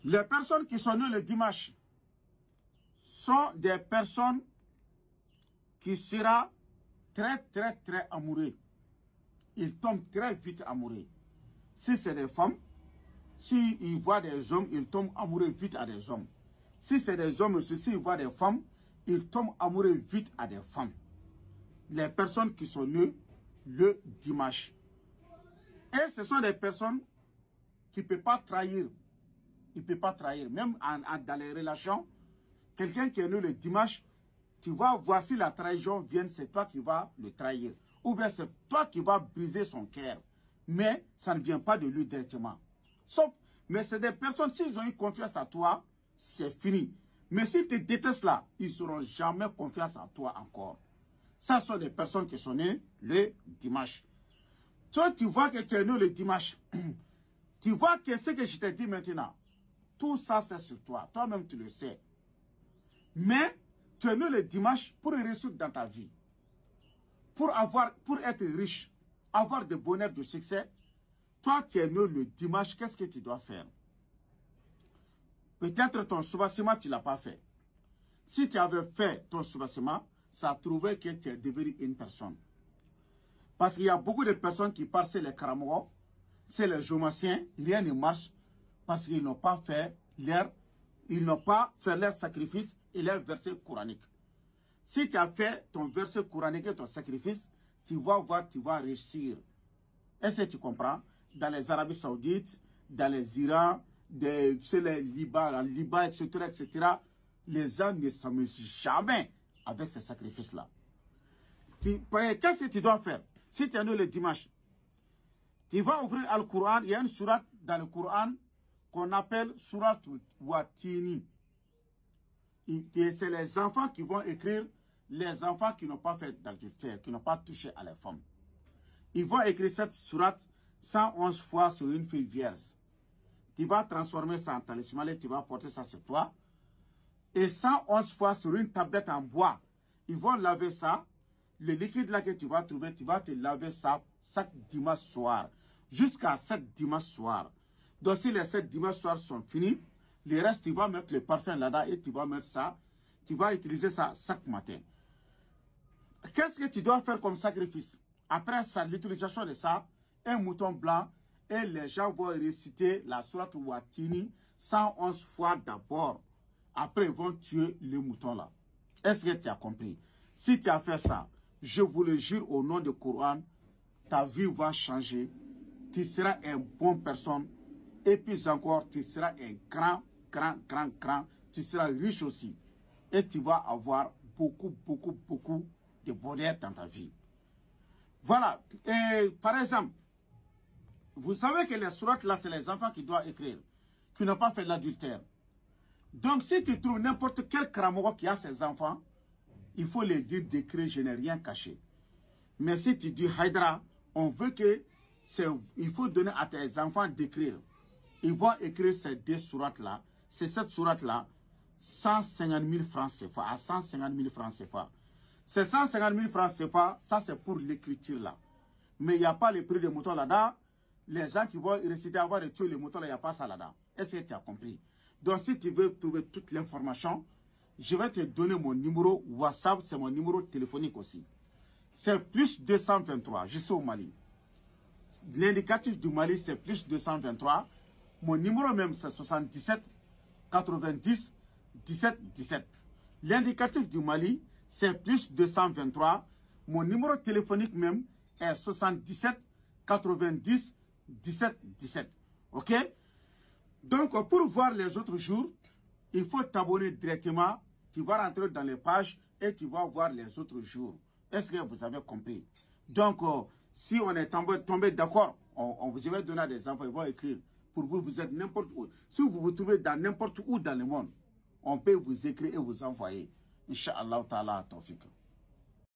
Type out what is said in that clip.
Les personnes qui sont nées le dimanche sont des personnes qui seront très amoureux. Ils tombent très vite amoureux. Si c'est des femmes, s'ils voient des hommes, ils tombent amoureux vite à des hommes. Si c'est des hommes aussi, s'ils voient des femmes, ils tombent amoureux vite à des femmes. Les personnes qui sont nées le dimanche. Et ce sont des personnes qui ne peuvent pas trahir. Ils ne peuvent pas trahir. Même dans les relations, quelqu'un qui est né le dimanche, tu vois, voici la trahison vient, c'est toi qui vas le trahir. Ou bien c'est toi qui vas briser son cœur. Mais ça ne vient pas de lui directement. Sauf, mais c'est des personnes, s'ils ont eu confiance à toi, c'est fini. Mais si tu détestes là, ils ne seront jamais confiance à toi encore. Ça sont des personnes qui sont nées le dimanche. Toi, tu vois que tu es né le dimanche. Tu vois que ce que je t'ai dit maintenant, tout ça c'est sur toi. Toi-même tu le sais. Mais tu es né le dimanche pour réussir dans ta vie. Pour être riche, avoir de bonheur, de succès. Toi, tu es né le dimanche, qu'est-ce que tu dois faire? Peut-être ton soubassement, tu ne l'as pas fait. Si tu avais fait ton soubassement, ça trouvait que tu es devenu une personne. Parce qu'il y a beaucoup de personnes qui passent les Karamogo, c'est les Jomassiens, rien ne marche parce qu'ils n'ont pas fait leur sacrifice et leur verset coranique. Si tu as fait ton verset coranique et ton sacrifice, tu vas voir, tu vas réussir. Est-ce que tu comprends? Dans les Arabies Saoudites, dans les Iran, les Liban, etc., les gens ne s'amusent jamais avec ces sacrifices-là. Qu'est-ce que tu dois faire? Si tu es né le dimanche, tu vas ouvrir le Coran. Il y a une sourate dans le Coran qu'on appelle sourate Watini. C'est les enfants qui vont écrire, les enfants qui n'ont pas fait d'adultère, qui n'ont pas touché à les femmes. Ils vont écrire cette sourate 111 fois sur une fille vierge. Tu vas transformer ça en talisman et tu vas porter ça sur toi. Et 111 fois sur une tablette en bois. Ils vont laver ça. Le liquide là que tu vas trouver, tu vas te laver ça chaque dimanche soir. Jusqu'à 7 dimanche soir. Donc si les 7 dimanche soirs sont finis, le reste, tu vas mettre le parfum là-dedans et tu vas mettre ça. Tu vas utiliser ça chaque matin. Qu'est-ce que tu dois faire comme sacrifice? Après ça, l'utilisation de ça, un mouton blanc et les gens vont réciter la sourate Watini 111 fois d'abord. Après, ils vont tuer le mouton là. Est-ce que tu as compris? Si tu as fait ça, je vous le jure au nom du Coran, ta vie va changer. Tu seras une bonne personne. Et puis encore, tu seras un grand. Tu seras riche aussi. Et tu vas avoir beaucoup de bonheur dans ta vie. Voilà. Et par exemple, vous savez que les sourates là, c'est les enfants qui doivent écrire, qui n'ont pas fait l'adultère. Donc, si tu trouves n'importe quel Karamogo qui a ses enfants, il faut les dire d'écrire, je n'ai rien caché. Mais si tu dis Haïdara, on veut que, il faut donner à tes enfants d'écrire. Ils vont écrire ces deux sourates-là, c'est cette sourate-là, 150 000 francs CFA, à 150 000 francs CFA. Ces 150 000 francs CFA, ça c'est pour l'écriture là. Mais il n'y a pas le prix des moutons là-dedans. Les gens qui vont réciter avant de tuer les moutons là, il n'y a pas ça là-dedans. Est-ce que tu as compris? Donc si tu veux trouver toute l'information, je vais te donner mon numéro WhatsApp, c'est mon numéro téléphonique aussi. C'est plus 223, je suis au Mali. L'indicatif du Mali, c'est plus 223. Mon numéro même, c'est 77 90 17 17. L'indicatif du Mali, c'est plus 223. Mon numéro téléphonique même est 77 90 17 17. Ok? Donc, pour voir les autres jours, il faut t'abonner directement. Tu vas rentrer dans les pages et tu vas voir les autres jours. Est-ce que vous avez compris? Donc, si on est tombé d'accord, je vais donner à des enfants, ils vont écrire. Pour vous, vous êtes n'importe où. Si vous vous trouvez dans n'importe où dans le monde, on peut vous écrire et vous envoyer. Inch'Allah ta'ala tawfiq.